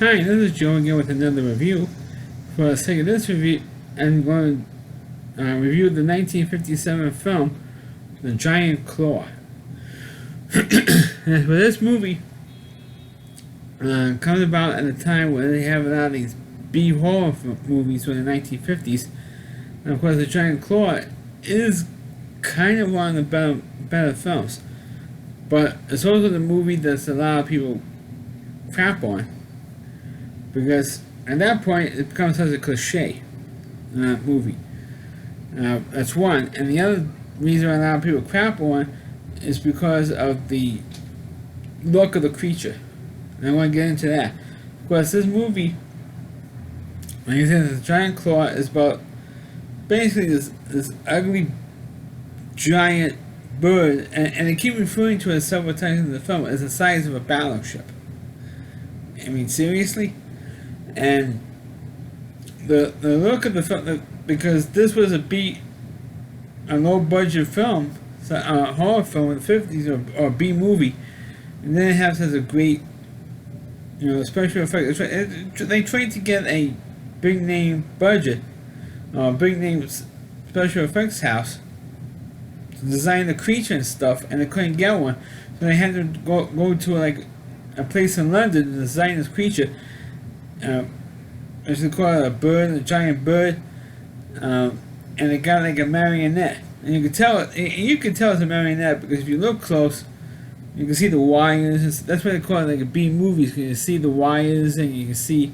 Hi, this is Joe again with another review. For the sake of this review, I'm going to review the 1957 film, The Giant Claw. And for this movie, comes about at a time where they have a lot of these B horror movies from the 1950s. And of course, The Giant Claw is kind of one of the better films. But it's also the movie that a lot of people crap on. Because at that point, it becomes such a cliche movie. That's one. And the other reason why a lot of people crap on is because of the look of the creature. And I want to get into that. Of course, this movie, like I said, The Giant Claw is about basically this ugly giant bird, and they keep referring to it several times in the film as the size of a battleship. I mean, seriously? And the look of the film, because this was a low budget film, a horror film in the 50s, or B movie, and then it has such a great, special effect. They tried to get a big name budget, big name special effects house to design the creature and stuff, and they couldn't get one, so they had to go to like a place in London to design this creature. As they call it, a giant bird, and they got like a marionette, and you can tell it's a marionette because if you look close, you can see the wires. That's why they call it like a B movie. You can see the wires, and you can see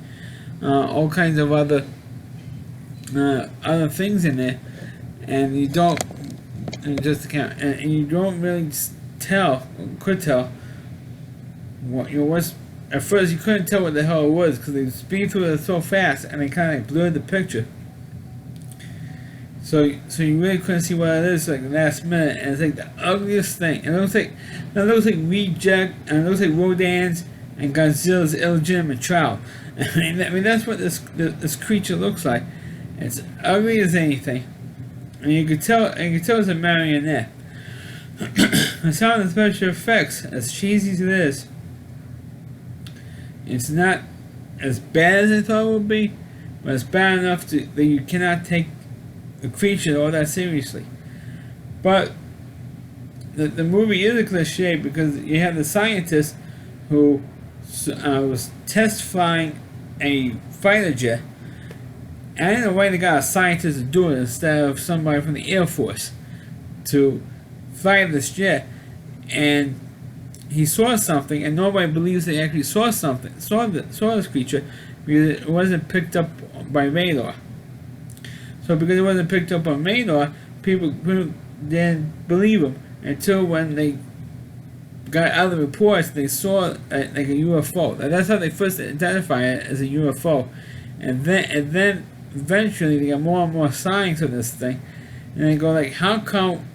all kinds of other things in there, and you don't, and you don't really could tell what's. At first, you couldn't tell what the hell it was because they speed through it so fast, and they kind of like blurred the picture. So you really couldn't see what it is like the last minute, and it's like the ugliest thing. And it looks like Reject, and it looks like Rodan's and Godzilla's illegitimate child. I mean that's what this creature looks like. It's ugly as anything, and you can tell it's a marionette. And some of the special effects, as cheesy as it is, it's not as bad as I thought it would be, but it's bad enough that you cannot take the creature all that seriously. But the movie is a cliche because you have the scientist who was test flying a fighter jet, and I don't know why they got a scientist to do it instead of somebody from the Air Force to fly this jet, and he saw something, and nobody believes they actually saw this creature, because it wasn't picked up by radar. So because it wasn't picked up on radar, people didn't believe him until when they got other reports, they saw like a UFO. That's how they first identified it, as a UFO, and then eventually they got more and more signs of this thing, and they go like, how come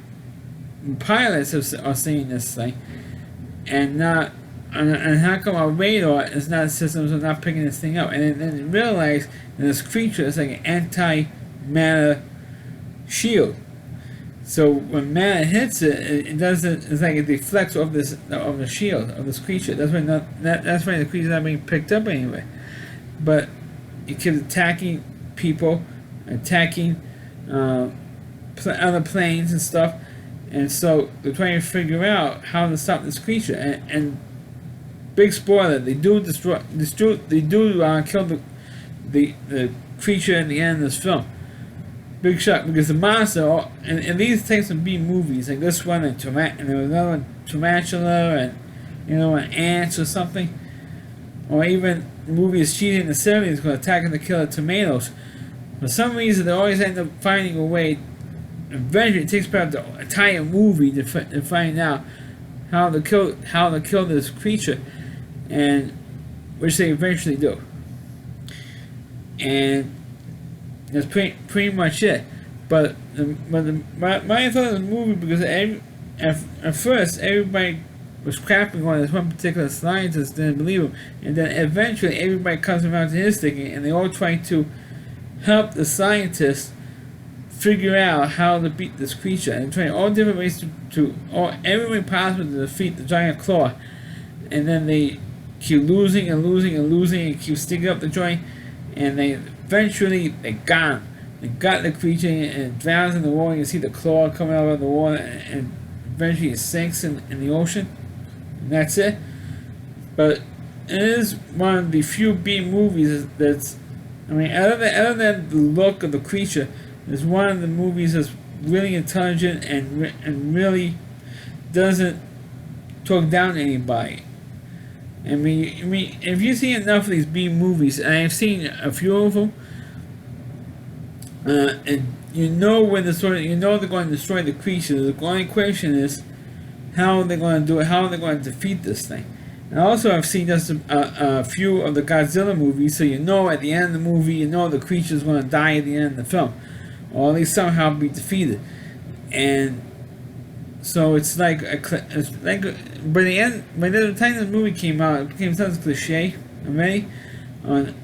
pilots are seeing this thing? And how come our radar is not systems are not picking this thing up? And then realize that this creature is like an anti-matter shield. So when matter hits it, it doesn't. It's like it deflects off the shield of this creature. That's why the creature's not being picked up anyway. But it keeps attacking people, attacking other planes and stuff. And so they're trying to figure out how to stop this creature. And big spoiler, they do kill the creature in the end of this film. Big shock, because the monster, and these types of B movies, like this one, and there was another one, Tarantula, and an ants or something, or even the movie is cheating in the 70s called Attack of the Killer Tomatoes. For some reason, they always end up finding a way. Eventually, it takes about the entire movie to find out how to kill this creature, and which they eventually do. And that's pretty much it. But my thought of the movie, because at first everybody was crapping on this one particular scientist, didn't believe him, and then eventually everybody comes around to his thinking, and they all try to help the scientist figure out how to beat this creature, and trying all different ways to every way possible to defeat the giant claw. And then they keep losing and losing and losing and keep sticking up the joint, and they eventually they got him. They got the creature and it drowns in the water. You see the claw coming out of the water, and eventually it sinks in the ocean. And that's it. But it is one of the few B movies that's, I mean, other than the look of the creature, it's one of the movies that's really intelligent and really doesn't talk down to anybody. I mean, if you see enough of these B movies, and I've seen a few of them, and you know when they're going to destroy the creature. The only question is how they're going to do it, how they're going to defeat this thing. And also, I've seen just a few of the Godzilla movies, so you know at the end of the movie, you know the creature is going to die at the end of the film, or at least somehow be defeated. And so it's like by the time the movie came out, it became such a cliche already on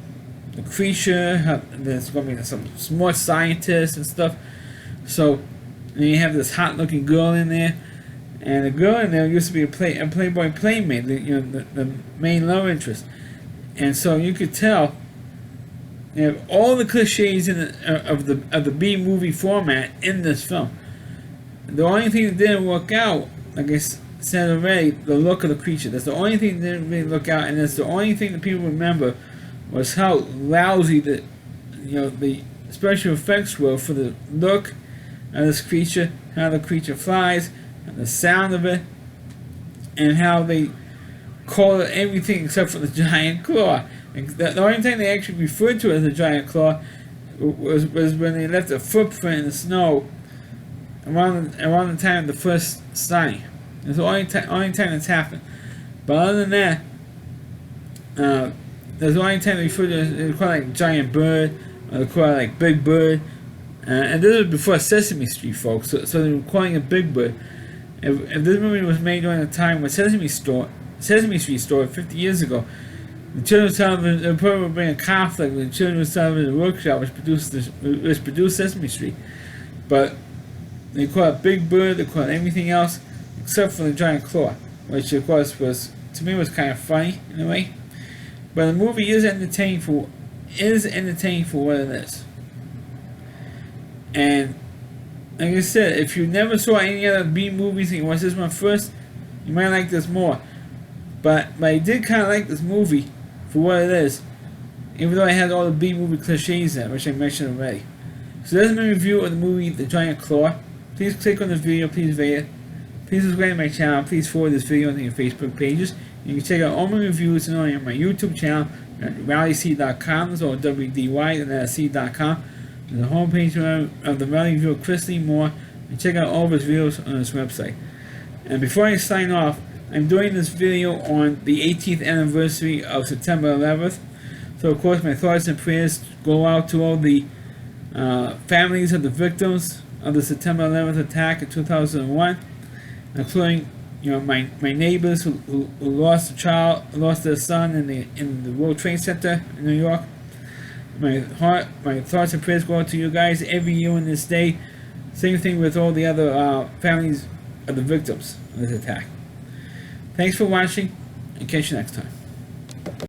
the creature. There's going to be some smart scientists and stuff. So and you have this hot-looking girl in there, and the girl in there used to be a Playboy playmate, the main love interest, and so you could tell. You have all the cliches of the B movie format in this film. The only thing that didn't work out, like I said already, the look of the creature. That's the only thing that didn't really look out, and that's the only thing that people remember was how lousy the special effects were for the look of this creature, how the creature flies, and the sound of it, and how they call it everything except for the giant claw. The only thing they actually referred to as a giant claw was when they left a footprint in the snow around the time of the first sighting. It's the only time that's happened. But other than that, there's the only time they refer to it, they call it like giant bird, or they call it like big bird. And this was before Sesame Street, folks, so they were calling it Big Bird. If this movie was made during the time when Sesame Street started 50 years ago, the children's television, they probably would bring a conflict with the children's television workshop which produced Sesame Street. But they call it Big Bird, they call it everything else except for the giant claw, which of course was, to me, was kind of funny in a way. But the movie is entertaining for what it is. And like I said, if you never saw any other B movies and you watched this one first, you might like this more. But I did kind of like this movie for what it is, even though it has all the B movie cliches in it, which I mentioned already. So that's my review of the movie The Giant Claw. Please click on this video, please rate it. Please subscribe to my channel, please forward this video on your Facebook pages. You can check out all my reviews on my YouTube channel at rallyc.com, or WDY.com. There's a homepage of the Rally Review of Chris Lee Moore, and check out all of his videos on his website. And before I sign off, I'm doing this video on the 18th anniversary of September 11th. So of course my thoughts and prayers go out to all the families of the victims of the September 11th attack in 2001, including my neighbors who lost their son in the World Trade Center in New York. My thoughts and prayers go out to you guys every year on this day. Same thing with all the other families of the victims of this attack. Thanks for watching, and catch you next time.